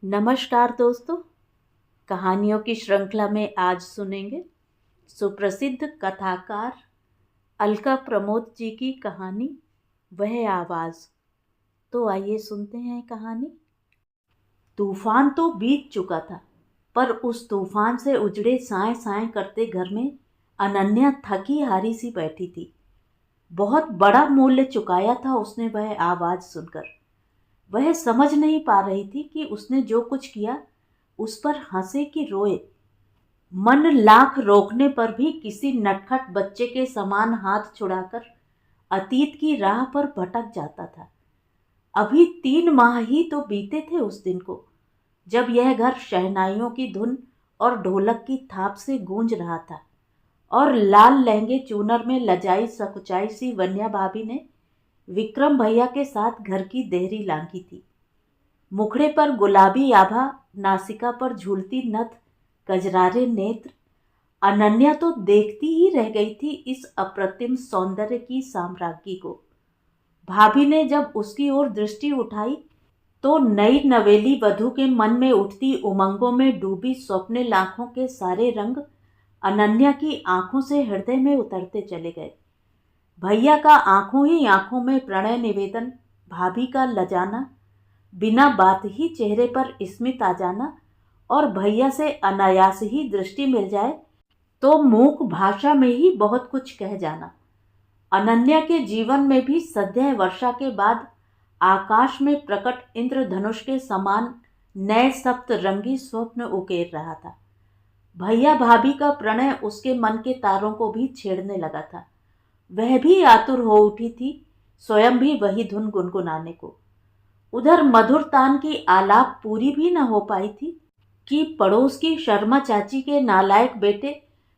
नमस्कार दोस्तों। कहानियों की श्रृंखला में आज सुनेंगे सुप्रसिद्ध कथाकार अलका प्रमोद जी की कहानी वह आवाज़। तो आइए सुनते हैं कहानी। तूफान तो बीत चुका था, पर उस तूफान से उजड़े साए साए करते घर में अनन्या थकी हारी सी बैठी थी। बहुत बड़ा मूल्य चुकाया था उसने वह आवाज़ सुनकर। वह समझ नहीं पा रही थी कि उसने जो कुछ किया उस पर हंसे कि रोए। मन लाख रोकने पर भी किसी नटखट बच्चे के समान हाथ छुड़ाकर अतीत की राह पर भटक जाता था। अभी 3 माह ही तो बीते थे उस दिन को, जब यह घर शहनाइयों की धुन और ढोलक की थाप से गूंज रहा था और लाल लहंगे चूनर में लजाई सकुचाई सी वन्या भाभी ने विक्रम भैया के साथ घर की देहरी लांघी थी। मुखड़े पर गुलाबी आभा, नासिका पर झूलती नथ, कजरारे नेत्र। अनन्या तो देखती ही रह गई थी इस अप्रतिम सौंदर्य की साम्राज्ञी को। भाभी ने जब उसकी ओर दृष्टि उठाई तो नई नवेली वधू के मन में उठती उमंगों में डूबी स्वप्निल आंखों के सारे रंग अनन्या की आंखों से हृदय में उतरते चले गए। भैया का आंखों ही आंखों में प्रणय निवेदन, भाभी का लजाना, बिना बात ही चेहरे पर स्मित आ जाना और भैया से अनायास ही दृष्टि मिल जाए तो मूक भाषा में ही बहुत कुछ कह जाना। अनन्या के जीवन में भी सद्य वर्षा के बाद आकाश में प्रकट इंद्रधनुष के समान नए सप्तरंगी स्वप्न उकेर रहा था। भैया भाभी का प्रणय उसके मन के तारों को भी छेड़ने लगा था। वह भी आतुर हो उठी थी स्वयं भी वही धुन गुनगुनाने को। उधर मधुर तान की आलाप पूरी भी न हो पाई थी कि पड़ोस की शर्मा चाची के नालायक बेटे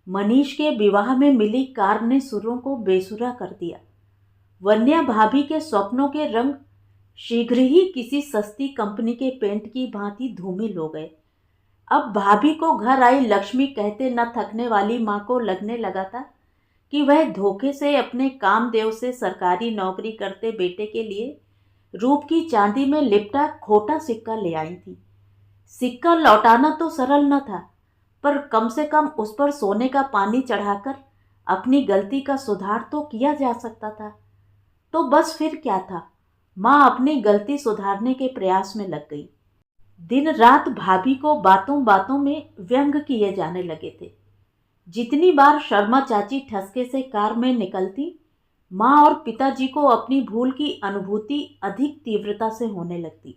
मनीष के विवाह में मिली कार ने सुरों को बेसुरा कर दिया। वन्या भाभी के स्वप्नों के रंग शीघ्र ही किसी सस्ती कंपनी के पेंट की भांति धूमिल हो गए। अब भाभी को घर आई लक्ष्मी कहते न थकने वाली माँ को लगने लगा था कि वह धोखे से अपने कामदेव से सरकारी नौकरी करते बेटे के लिए रूप की चांदी में लिपटा खोटा सिक्का ले आई थी। सिक्का लौटाना तो सरल न था, पर कम से कम उस पर सोने का पानी चढ़ाकर अपनी गलती का सुधार तो किया जा सकता था। तो बस फिर क्या था, माँ अपनी गलती सुधारने के प्रयास में लग गई। दिन रात भाभी को बातों बातों में व्यंग किए जाने लगे थे। जितनी बार शर्मा चाची ठसके से कार में निकलती, माँ और पिताजी को अपनी भूल की अनुभूति अधिक तीव्रता से होने लगती।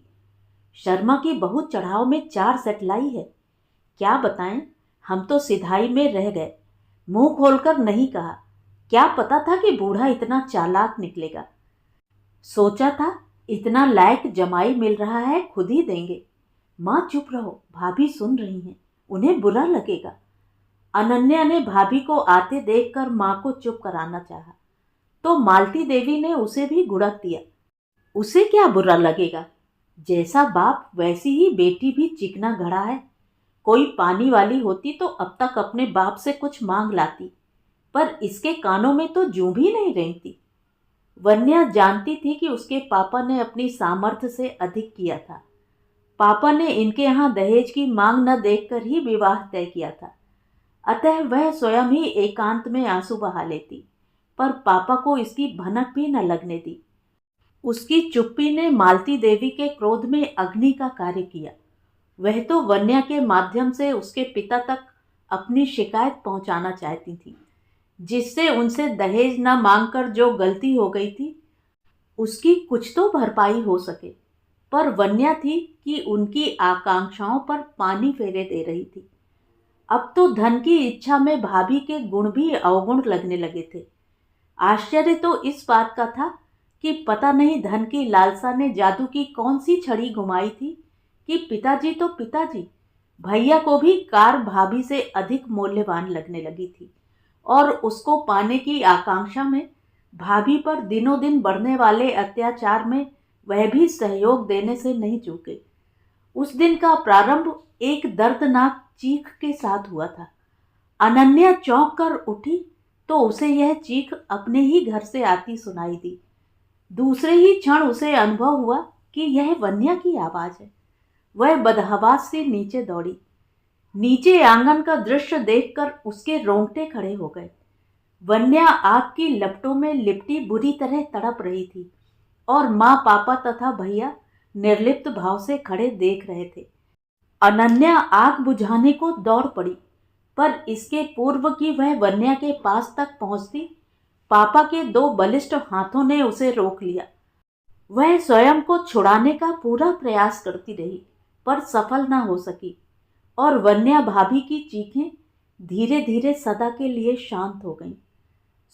शर्मा की बहू चढ़ाव में 4 सेट लाई है। क्या बताएं, हम तो सिधाई में रह गए। मुंह खोलकर नहीं कहा। क्या पता था कि बूढ़ा इतना चालाक निकलेगा। सोचा था इतना लायक जमाई मिल रहा है, खुद ही देंगे। माँ चुप रहो, भाभी सुन रही हैं, उन्हें बुरा लगेगा। अनन्या ने भाभी को आते देखकर माँ को चुप कराना चाहा तो मालती देवी ने उसे भी गुड़क दिया। उसे क्या बुरा लगेगा, जैसा बाप वैसी ही बेटी भी चिकना घड़ा है। कोई पानी वाली होती तो अब तक अपने बाप से कुछ मांग लाती, पर इसके कानों में तो जूं भी नहीं रेंगती। वन्या जानती थी कि उसके पापा ने अपनी सामर्थ्य से अधिक किया था। पापा ने इनके यहाँ दहेज की मांग न देखकर ही विवाह तय किया था, अतः वह स्वयं ही एकांत में आंसू बहा लेती, पर पापा को इसकी भनक भी न लगने दी। उसकी चुप्पी ने मालती देवी के क्रोध में अग्नि का कार्य किया। वह तो वन्या के माध्यम से उसके पिता तक अपनी शिकायत पहुंचाना चाहती थी, जिससे उनसे दहेज न मांगकर जो गलती हो गई थी उसकी कुछ तो भरपाई हो सके। पर वन्या थी कि उनकी आकांक्षाओं पर पानी फेरे दे रही थी। अब तो धन की इच्छा में भाभी के गुण भी अवगुण लगने लगे थे। आश्चर्य तो इस बात का था कि पता नहीं धन की लालसा ने जादू की कौन सी छड़ी घुमाई थी कि पिताजी तो पिताजी, भैया को भी कार भाभी से अधिक मूल्यवान लगने लगी थी और उसको पाने की आकांक्षा में भाभी पर दिनों दिन बढ़ने वाले अत्याचार में वह भी सहयोग देने से नहीं चूके। उस दिन का प्रारंभ एक दर्दनाक चीख के साथ हुआ था। अनन्या चौंक कर उठी तो उसे यह चीख अपने ही घर से आती सुनाई दी। दूसरे ही क्षण उसे अनुभव हुआ कि यह वन्या की आवाज है। वह बदहवास से नीचे दौड़ी। नीचे आंगन का दृश्य देखकर उसके रोंगटे खड़े हो गए। वन्या आग की लपटों में लिपटी बुरी तरह तड़प रही थी और माँ, पापा तथा भैया निर्लिप्त भाव से खड़े देख रहे थे। अनन्या आग बुझाने को दौड़ पड़ी, पर इसके पूर्व कि वह वन्या के पास तक पहुंचती, पापा के 2 बलिष्ठ हाथों ने उसे रोक लिया। वह स्वयं को छुड़ाने का पूरा प्रयास करती रही, पर सफल न हो सकी और वन्या भाभी की चीखें धीरे धीरे सदा के लिए शांत हो गईं।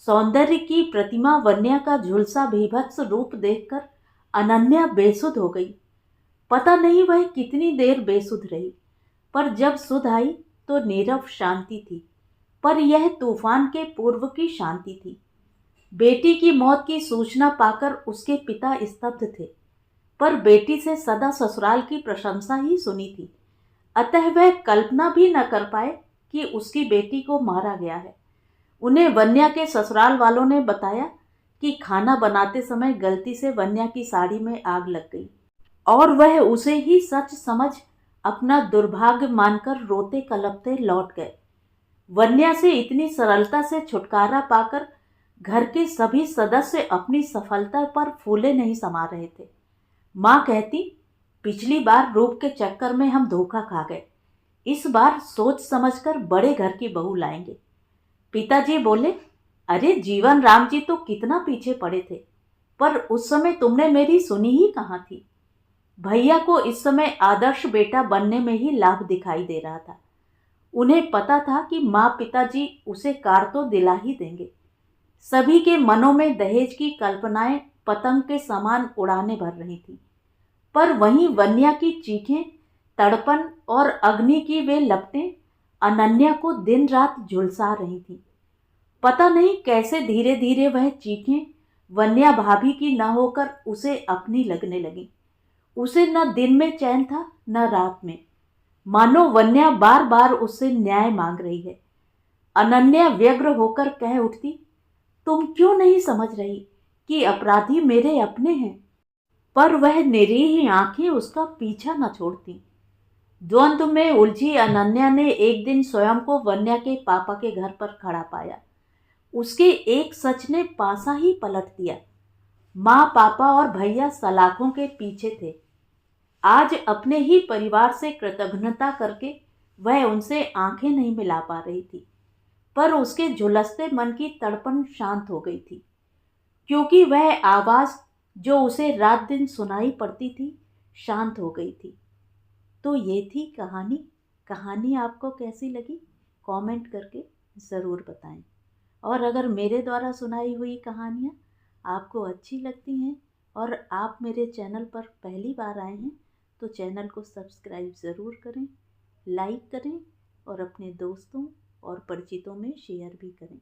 सौंदर्य की प्रतिमा वन्या का झुलसा भीभत्स रूप देखकर अनन्या बेसुध हो गई। पता नहीं वह कितनी देर बेसुध रही, पर जब सुध आई तो नीरव शांति थी, पर यह तूफान के पूर्व की शांति थी। बेटी की मौत की सूचना पाकर उसके पिता स्तब्ध थे, पर बेटी से सदा ससुराल की प्रशंसा ही सुनी थी, अतः वह कल्पना भी न कर पाए कि उसकी बेटी को मारा गया है। उन्हें वन्या के ससुराल वालों ने बताया कि खाना बनाते समय गलती से वन्या की साड़ी में आग लग गई और वह उसे ही सच समझ अपना दुर्भाग्य मानकर रोते कलपते लौट गए। वन्या से इतनी सरलता से छुटकारा पाकर घर के सभी सदस्य अपनी सफलता पर फूले नहीं समा रहे थे। माँ कहती, पिछली बार रूप के चक्कर में हम धोखा खा गए, इस बार सोच समझकर बड़े घर की बहू लाएंगे। पिताजी बोले, अरे जीवन राम जी तो कितना पीछे पड़े थे, पर उस समय तुमने मेरी सुनी ही कहाँ थी। भैया को इस समय आदर्श बेटा बनने में ही लाभ दिखाई दे रहा था। उन्हें पता था कि माँ पिताजी उसे कार तो दिला ही देंगे। सभी के मनों में दहेज की कल्पनाएं पतंग के समान उड़ाने भर रही थी, पर वहीं वन्या की चीखें, तड़पन और अग्नि की वे लपटें अनन्या को दिन रात झुलसा रही थीं। पता नहीं कैसे धीरे धीरे वह चीखें वन्या भाभी की न होकर उसे अपनी लगने लगी। उसे न दिन में चैन था न रात में, मानो वन्या बार बार उससे न्याय मांग रही है। अनन्या व्यग्र होकर कह उठती, तुम क्यों नहीं समझ रही कि अपराधी मेरे अपने हैं? पर वह निरीह आंखें उसका पीछा न छोड़ती। द्वंद्व में उलझी अनन्या ने एक दिन स्वयं को वन्या के पापा के घर पर खड़ा पाया। उसके एक सच ने पासा ही पलट दिया। माँ, पापा और भैया सलाखों के पीछे थे। आज अपने ही परिवार से कृतज्ञता करके वह उनसे आंखें नहीं मिला पा रही थी, पर उसके झुलसते मन की तड़पन शांत हो गई थी, क्योंकि वह आवाज जो उसे रात दिन सुनाई पड़ती थी शांत हो गई थी। तो ये थी कहानी। कहानी आपको कैसी लगी कमेंट करके ज़रूर बताएं। और अगर मेरे द्वारा सुनाई हुई कहानियाँ आपको अच्छी लगती हैं और आप मेरे चैनल पर पहली बार आए हैं तो चैनल को सब्सक्राइब ज़रूर करें, लाइक करें और अपने दोस्तों और परिचितों में शेयर भी करें।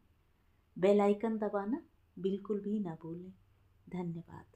बेल आइकन दबाना बिल्कुल भी ना भूलें। धन्यवाद।